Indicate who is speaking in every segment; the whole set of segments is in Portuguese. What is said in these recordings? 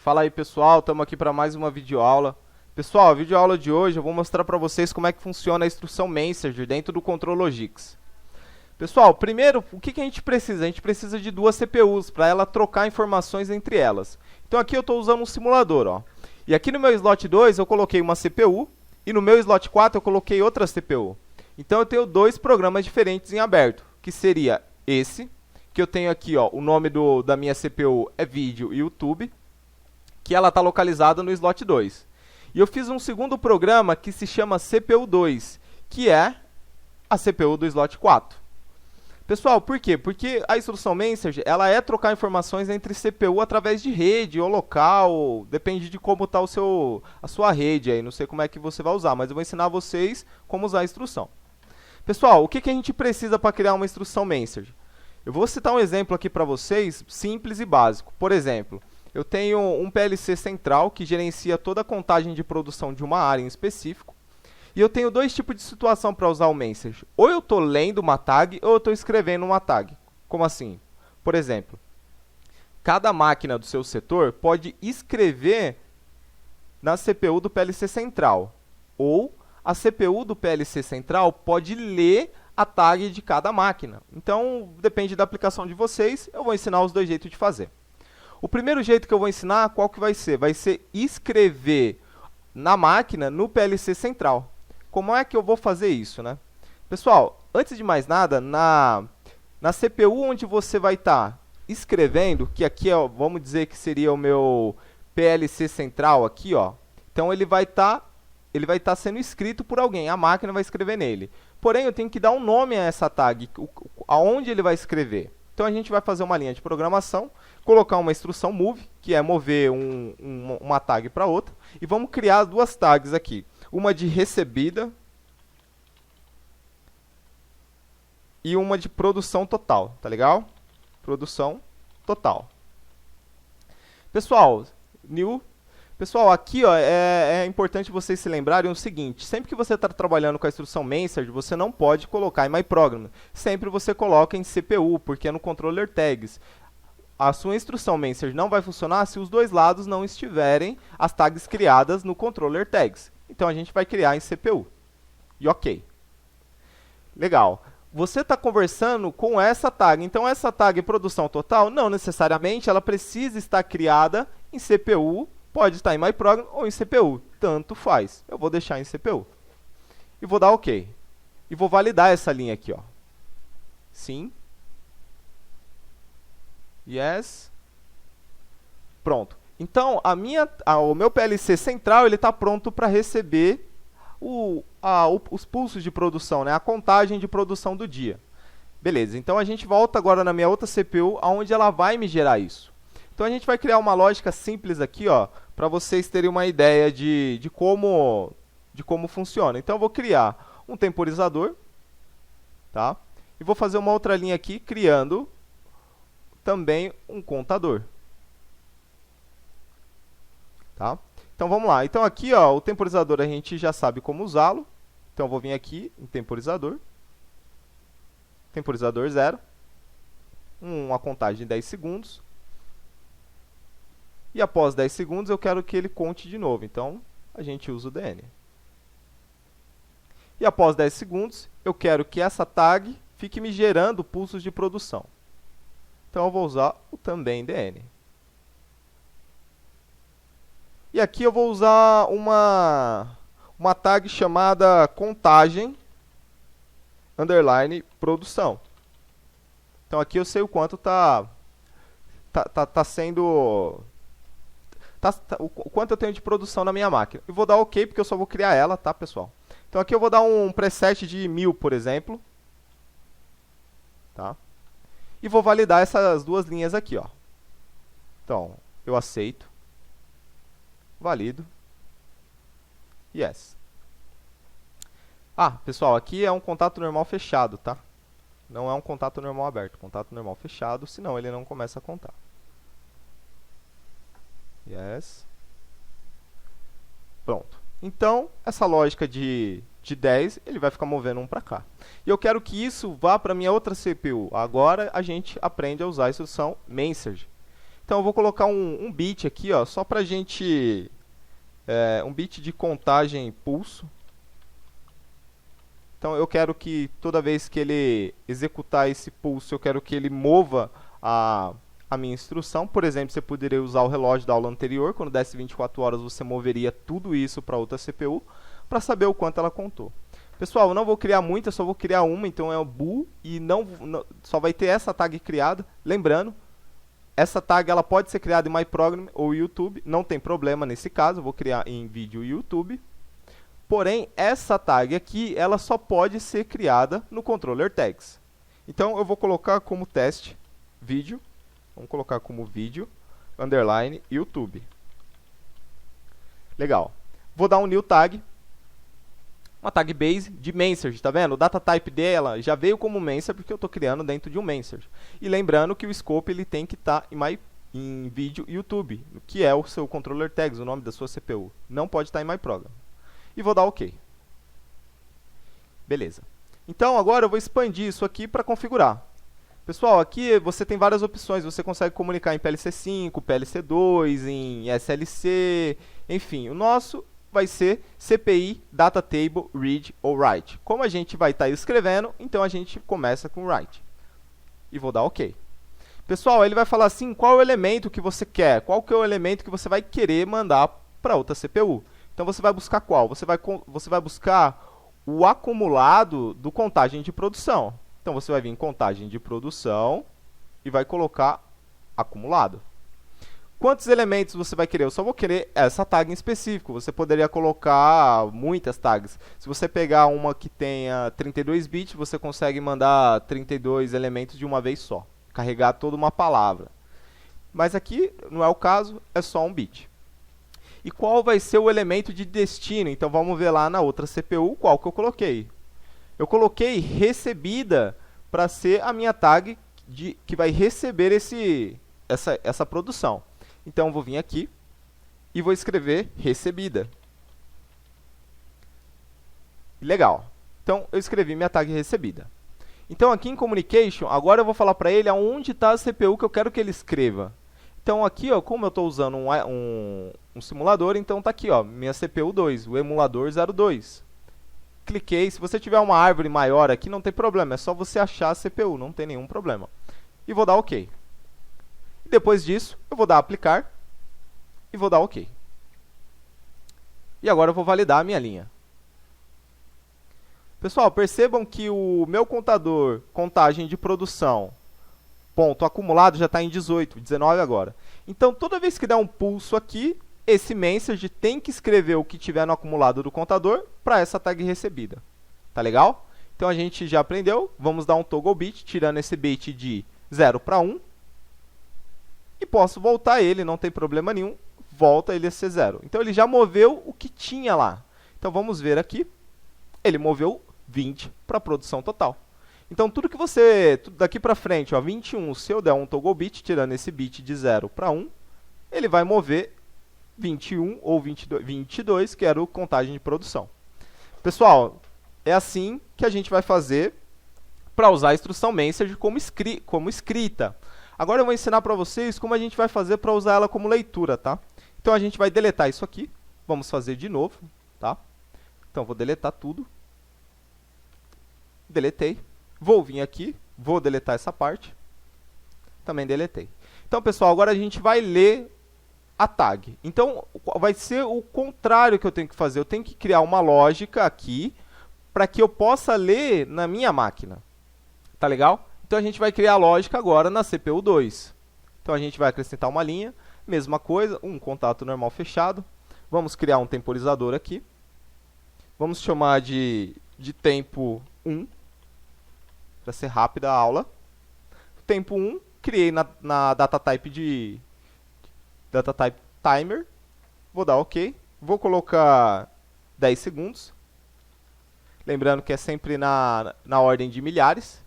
Speaker 1: Fala aí pessoal, estamos aqui para mais uma videoaula. Pessoal, a videoaula de hoje eu vou mostrar para vocês como é que funciona a instrução Messenger dentro do ControlLogix. Pessoal, primeiro, o que a gente precisa? A gente precisa de duas CPUs para ela trocar informações entre elas. Então aqui eu estou usando um simulador, ó. E aqui no meu slot 2 eu coloquei uma CPU e no meu slot 4 eu coloquei outra CPU. Então eu tenho dois programas diferentes em aberto, que seria esse, que eu tenho aqui, ó, o nome da minha CPU é Vídeo e YouTube, que ela está localizada no slot 2. E eu fiz um segundo programa que se chama CPU2, que é a CPU do slot 4. Pessoal, por quê? Porque a instrução Messenger, ela é trocar informações entre CPU através de rede ou local, depende de como está a sua rede aí, não sei como é que você vai usar, mas eu vou ensinar vocês como usar a instrução. Pessoal, o que a gente precisa para criar uma instrução Messenger? Eu vou citar um exemplo aqui para vocês, simples e básico. Por exemplo, eu tenho um PLC central que gerencia toda a contagem de produção de uma área em específico. E eu tenho dois tipos de situação para usar o Messenger. Ou eu estou lendo uma tag, ou eu estou escrevendo uma tag. Como assim? Por exemplo, cada máquina do seu setor pode escrever na CPU do PLC central. Ou a CPU do PLC central pode ler a tag de cada máquina. Então, depende da aplicação de vocês, eu vou ensinar os dois jeitos de fazer. O primeiro jeito que eu vou ensinar, qual que vai ser? Vai ser escrever na máquina no PLC central. Como é que eu vou fazer isso, né? Pessoal, antes de mais nada, na CPU onde você vai estar escrevendo, que aqui é, vamos dizer que seria o meu PLC central aqui, ó. Então ele vai estar sendo escrito por alguém, a máquina vai escrever nele. Porém, eu tenho que dar um nome a essa tag, aonde ele vai escrever. Então a gente vai fazer uma linha de programação, colocar uma instrução move, que é mover uma tag para outra, e vamos criar duas tags aqui. Uma de recebida e uma de produção total, tá legal? Produção total. Pessoal, aqui ó, é importante vocês se lembrarem o seguinte, sempre que você está trabalhando com a instrução Messenger, você não pode colocar em MyProgram. Sempre você coloca em CPU, porque é no controller tags. A sua instrução Messenger não vai funcionar se os dois lados não estiverem as tags criadas no controller tags. Então a gente vai criar em CPU. E ok. Legal. Você está conversando com essa tag. Então essa tag produção total, não necessariamente ela precisa estar criada em CPU. Pode estar em MyProgram ou em CPU. Tanto faz. Eu vou deixar em CPU. E vou dar OK. E vou validar essa linha aqui, ó. Sim. Yes. Pronto. Então, o meu PLC central está pronto para receber os pulsos de produção, né? A contagem de produção do dia. Beleza, então a gente volta agora na minha outra CPU, onde ela vai me gerar isso. Então a gente vai criar uma lógica simples aqui, ó, para vocês terem uma ideia de como funciona. Então eu vou criar um temporizador, tá? E vou fazer uma outra linha aqui, criando também um contador. Tá? Então vamos lá. Então aqui, ó, o temporizador a gente já sabe como usá-lo. Então eu vou vir aqui em temporizador. Temporizador 0. Uma contagem de 10 segundos. E após 10 segundos eu quero que ele conte de novo. Então a gente usa o DN. E após 10 segundos eu quero que essa tag fique me gerando pulsos de produção. Então eu vou usar o também DN. E aqui eu vou usar uma tag chamada contagem underline produção. Então aqui eu sei o quanto o quanto eu tenho de produção na minha máquina. E vou dar OK porque eu só vou criar ela, tá, pessoal? Então aqui eu vou dar um preset de 1000, por exemplo. Tá? E vou validar essas duas linhas aqui, ó. Então, eu aceito. Valido. Yes. Ah, pessoal, aqui é um contato normal fechado, tá? Não é um contato normal aberto. Contato normal fechado, senão ele não começa a contar. Yes. Pronto. Então, essa lógica de 10, ele vai ficar movendo um para cá. E eu quero que isso vá para a minha outra CPU. Agora a gente aprende a usar a instrução Messenger. Então eu vou colocar um bit aqui, ó, só pra gente... um bit de contagem pulso. Então eu quero que toda vez que ele executar esse pulso, eu quero que ele mova a minha instrução. Por exemplo, você poderia usar o relógio da aula anterior, quando desse 24 horas você moveria tudo isso para outra CPU, para saber o quanto ela contou. Pessoal, eu não vou criar muitas, só vou criar uma, então é o bool, e só vai ter essa tag criada. Lembrando, essa tag ela pode ser criada em MyProgram ou YouTube, não tem problema nesse caso, eu vou criar em vídeo YouTube. Porém, essa tag aqui, ela só pode ser criada no controller tags. Então, eu vou colocar como teste vídeo, vamos colocar como vídeo, underline, YouTube. Legal. Vou dar um new tag, uma tag base de message, tá vendo? O data type dela já veio como message porque eu estou criando dentro de um message. E lembrando que o scope ele tem que estar em vídeo YouTube, que é o seu controller tags, o nome da sua CPU. Não pode estar em MyProgram. E vou dar OK. Beleza. Então, agora eu vou expandir isso aqui para configurar. Pessoal, aqui você tem várias opções. Você consegue comunicar em PLC5, PLC2, em SLC, enfim. O nosso vai ser CPI, Data Table, Read ou Write. Como a gente vai estar escrevendo, então a gente começa com Write. E vou dar OK. Pessoal, ele vai falar assim, qual é o elemento que você quer? Qual que é o elemento que você vai querer mandar para outra CPU? Então, você vai buscar qual? Você vai buscar o acumulado do contagem de produção. Então, você vai vir em contagem de produção e vai colocar acumulado. Quantos elementos você vai querer? Eu só vou querer essa tag em específico. Você poderia colocar muitas tags. Se você pegar uma que tenha 32 bits, você consegue mandar 32 elementos de uma vez só. Carregar toda uma palavra. Mas aqui, não é o caso, é só um bit. E qual vai ser o elemento de destino? Então, vamos ver lá na outra CPU qual que eu coloquei. Eu coloquei recebida para ser a minha tag que vai receber essa produção. Então, eu vou vir aqui e vou escrever recebida. Legal. Então, eu escrevi minha tag recebida. Então, aqui em Communication, agora eu vou falar para ele aonde está a CPU que eu quero que ele escreva. Então, aqui, ó, como eu estou usando um simulador, então está aqui, ó, minha CPU 2, o emulador 02. Cliquei. Se você tiver uma árvore maior aqui, não tem problema. É só você achar a CPU, não tem nenhum problema. E vou dar OK. Depois disso, eu vou dar aplicar e vou dar OK. E agora eu vou validar a minha linha. Pessoal, percebam que o meu contador, contagem de produção, ponto acumulado já está em 18, 19 agora. Então, toda vez que der um pulso aqui, esse message tem que escrever o que tiver no acumulado do contador para essa tag recebida. Tá legal? Então, a gente já aprendeu. Vamos dar um toggle bit, tirando esse bit de 0 para 1. E posso voltar ele, não tem problema nenhum. Volta ele a ser 0. Então, ele já moveu o que tinha lá. Então, vamos ver aqui. Ele moveu 20 para a produção total. Então, tudo que você, daqui para frente, ó, 21, se eu der um toggle bit, tirando esse bit de 0 para 1, ele vai mover 21 ou 22, que era o contagem de produção. Pessoal, é assim que a gente vai fazer para usar a instrução message como escrita. Agora eu vou ensinar para vocês como a gente vai fazer para usar ela como leitura, tá? Então, a gente vai deletar isso aqui. Vamos fazer de novo, tá? Então, vou deletar tudo. Deletei. Vou vir aqui, vou deletar essa parte. Também deletei. Então, pessoal, agora a gente vai ler a tag. Então, vai ser o contrário que eu tenho que fazer. Eu tenho que criar uma lógica aqui para que eu possa ler na minha máquina. Tá legal? Então, a gente vai criar a lógica agora na CPU 2. Então, a gente vai acrescentar uma linha. Mesma coisa, um contato normal fechado. Vamos criar um temporizador aqui. Vamos chamar de tempo 1. Para ser rápida a aula. Tempo 1, criei na data type timer. Vou dar OK. Vou colocar 10 segundos. Lembrando que é sempre na ordem de milhares.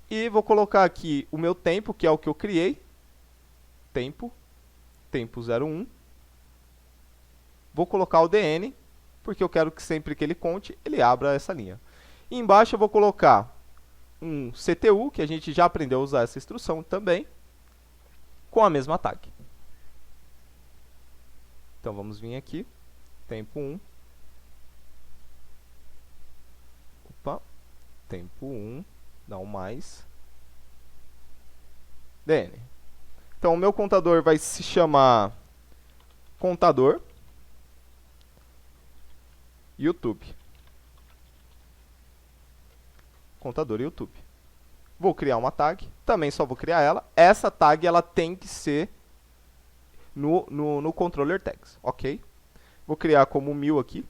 Speaker 1: E vou colocar aqui o meu tempo, que é o que eu criei. Tempo 01. Vou colocar o DN, porque eu quero que sempre que ele conte, ele abra essa linha. E embaixo eu vou colocar um CTU, que a gente já aprendeu a usar essa instrução também, com a mesma tag. Então vamos vir aqui, tempo 1. Opa, tempo 1, dá um mais. DN. Então o meu contador vai se chamar contador YouTube. Contador YouTube. Vou criar uma tag, também só vou criar ela. Essa tag ela tem que ser no controller tags, ok? Vou criar como 1000 aqui,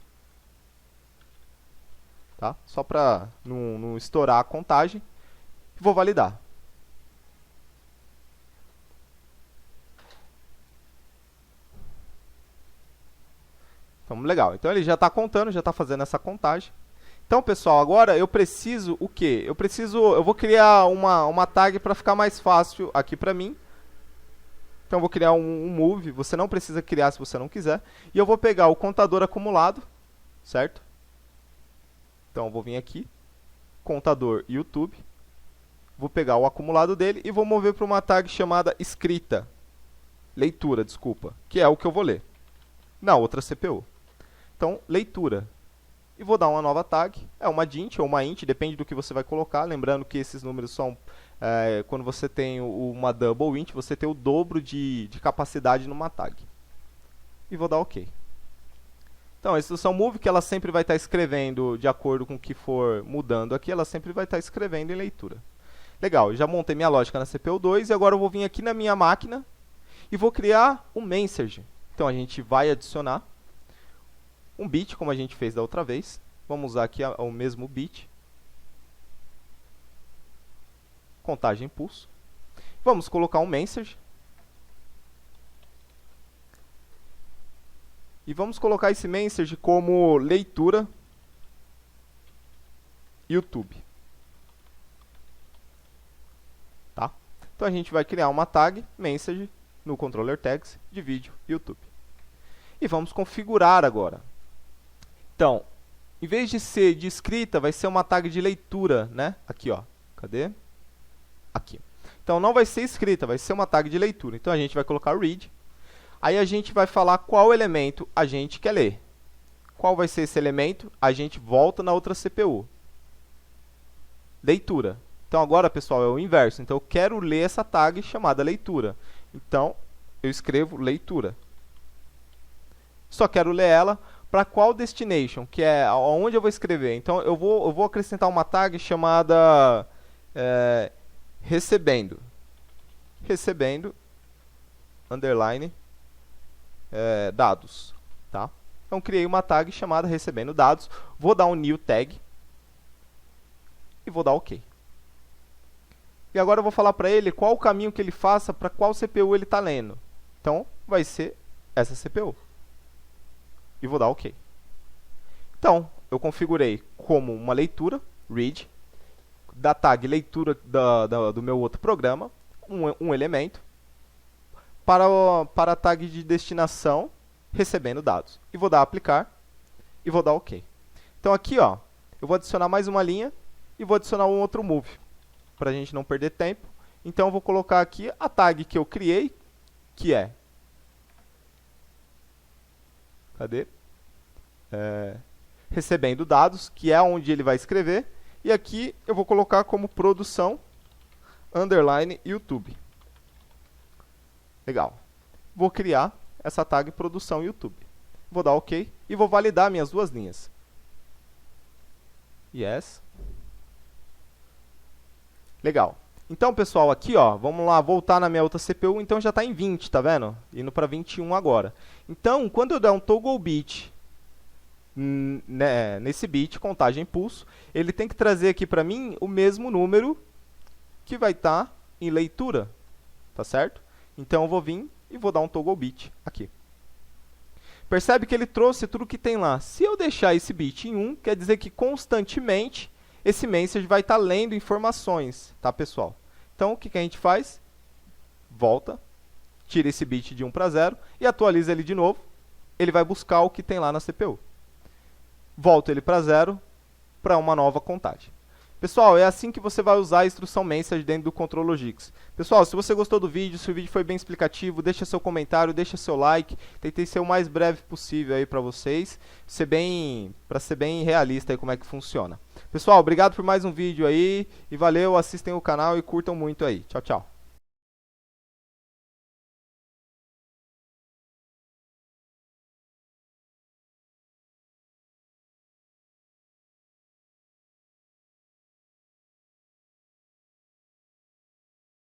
Speaker 1: tá? Só para não estourar a contagem. Vou validar. Então, legal. Então ele já está contando, já está fazendo essa contagem. Então, pessoal, agora eu preciso o quê? Eu vou criar uma tag para ficar mais fácil aqui para mim. Então, eu vou criar um move. Você não precisa criar se você não quiser. E eu vou pegar o contador acumulado, certo? Então, eu vou vir aqui, contador YouTube. Vou pegar o acumulado dele e vou mover para uma tag chamada escrita. Leitura, desculpa. Que é o que eu vou ler na outra CPU. Então, leitura. E vou dar uma nova tag, é uma dint ou uma int, depende do que você vai colocar. Lembrando que esses números são, quando você tem uma double int, você tem o dobro de capacidade numa tag. E vou dar OK. Então, a instrução move, que ela sempre vai estar escrevendo de acordo com o que for mudando aqui, ela sempre vai estar escrevendo em leitura. Legal, já montei minha lógica na CPU 2 e agora eu vou vir aqui na minha máquina e vou criar um message. Então, a gente vai adicionar um bit, como a gente fez da outra vez. Vamos usar aqui o mesmo bit. Contagem pulso. Vamos colocar um message. E vamos colocar esse message como leitura YouTube. Tá? Então a gente vai criar uma tag message no controller tags de vídeo YouTube. E vamos configurar agora. Então, em vez de ser de escrita, vai ser uma tag de leitura, né? Aqui, ó. Cadê? Aqui. Então, não vai ser escrita, vai ser uma tag de leitura. Então, a gente vai colocar read. Aí, a gente vai falar qual elemento a gente quer ler. Qual vai ser esse elemento? A gente volta na outra CPU. Leitura. Então, agora, pessoal, é o inverso. Então, eu quero ler essa tag chamada leitura. Então, eu escrevo leitura. Só quero ler ela para qual destination, que é onde eu vou escrever. Então, eu vou acrescentar uma tag chamada recebendo. Recebendo, underline, dados. Tá? Então, criei uma tag chamada recebendo dados. Vou dar um new tag. E vou dar OK. E agora eu vou falar para ele qual o caminho que ele faça para qual CPU ele está lendo. Então, vai ser essa CPU. E vou dar OK. Então, eu configurei como uma leitura, read, da tag leitura do meu outro programa, um elemento, para a tag de destinação, recebendo dados. E vou dar aplicar, e vou dar OK. Então, aqui, ó, eu vou adicionar mais uma linha, e vou adicionar um outro move, para a gente não perder tempo. Então, eu vou colocar aqui a tag que eu criei, que é... Cadê? Recebendo dados, que é onde ele vai escrever. E aqui eu vou colocar como produção, underline, YouTube. Legal. Vou criar essa tag produção YouTube. Vou dar OK e vou validar minhas duas linhas. Yes. Legal. Então, pessoal, aqui, ó, vamos lá, voltar na minha outra CPU, então já está em 20, tá vendo? Indo para 21 agora. Então, quando eu der um toggle bit nesse bit, contagem pulso, ele tem que trazer aqui para mim o mesmo número que vai estar em leitura, tá certo? Então, eu vou vir e vou dar um toggle bit aqui. Percebe que ele trouxe tudo que tem lá. Se eu deixar esse bit em 1, quer dizer que constantemente esse message vai estar lendo informações, tá, pessoal? Então, o que a gente faz? Volta, tira esse bit de 1 para 0 e atualiza ele de novo. Ele vai buscar o que tem lá na CPU. Volta ele para 0 para uma nova contagem. Pessoal, é assim que você vai usar a instrução Message dentro do Contrologix. Pessoal, se você gostou do vídeo, se o vídeo foi bem explicativo, deixa seu comentário, deixa seu like. Tentei ser o mais breve possível aí para vocês, para ser bem realista aí como é que funciona. Pessoal, obrigado por mais um vídeo aí e valeu, assistem o canal e curtam muito aí. Tchau, tchau.